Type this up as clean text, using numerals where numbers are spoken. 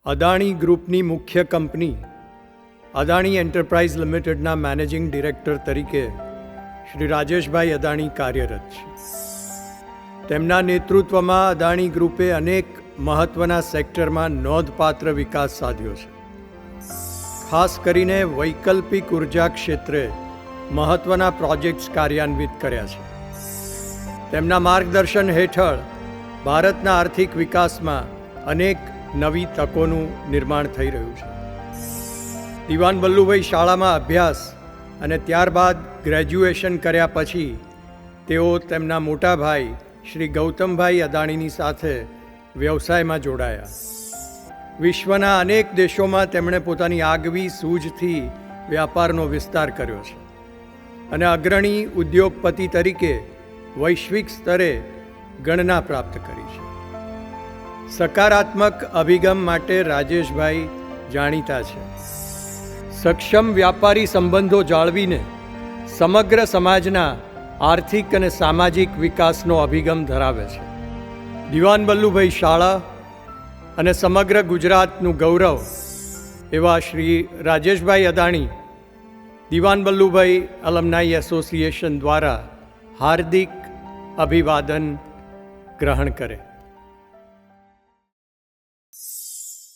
અદાણી ગ્રુપની મુખ્ય company Adani enterprise લિમિટેડના મેનેજિંગ ડિરેક્ટર તરીકે શ્રી રાજેશભાઈ અદાણી કાર્યરત છે. તેમના નેતૃત્વમાં અદાણી ગ્રુપે અનેક મહત્ત્વના સેક્ટરમાં નોંધપાત્ર વિકાસ સાધ્યો છે. ખાસ કરીને વૈકલ્પિક ઉર્જા ક્ષેત્રે મહત્ત્વના પ્રોજેક્ટ્સ કાર્યાન્વિત કર્યા છે. તેમના માર્ગદર્શન હેઠળ ભારતના આર્થિક વિકાસમાં અનેક નવી તકોનું નિર્માણ થઈ રહ્યું છે. દિવાન વલ્લુભાઈ શાળામાં અભ્યાસ અને ત્યારબાદ ગ્રેજ્યુએશન કર્યા પછી તેઓ તેમના મોટા ભાઈ શ્રી ગૌતમભાઈ અદાણીની સાથે વ્યવસાયમાં જોડાયા. વિશ્વના અનેક દેશોમાં તેમણે પોતાની આગવી સૂઝથી વ્યાપારનો વિસ્તાર કર્યો છે અને અગ્રણી ઉદ્યોગપતિ તરીકે વૈશ્વિક સ્તરે ગણના પ્રાપ્ત કરી છે. સકારાત્મક અભિગમ માટે રાજેશભાઈ જાણીતા છે. સક્ષમ વ્યાપારી સંબંધો જાળવીને સમગ્ર સમાજના આર્થિક અને સામાજિક વિકાસનો અભિગમ ધરાવે છે. દિવાન વલ્લુભાઈ શાળા અને સમગ્ર ગુજરાતનું ગૌરવ એવા શ્રી રાજેશભાઈ અદાણી દિવાન વલ્લુભાઈ એલ્યુમનાઈ એસોસિએશન દ્વારા હાર્દિક અભિવાદન ગ્રહણ કરે.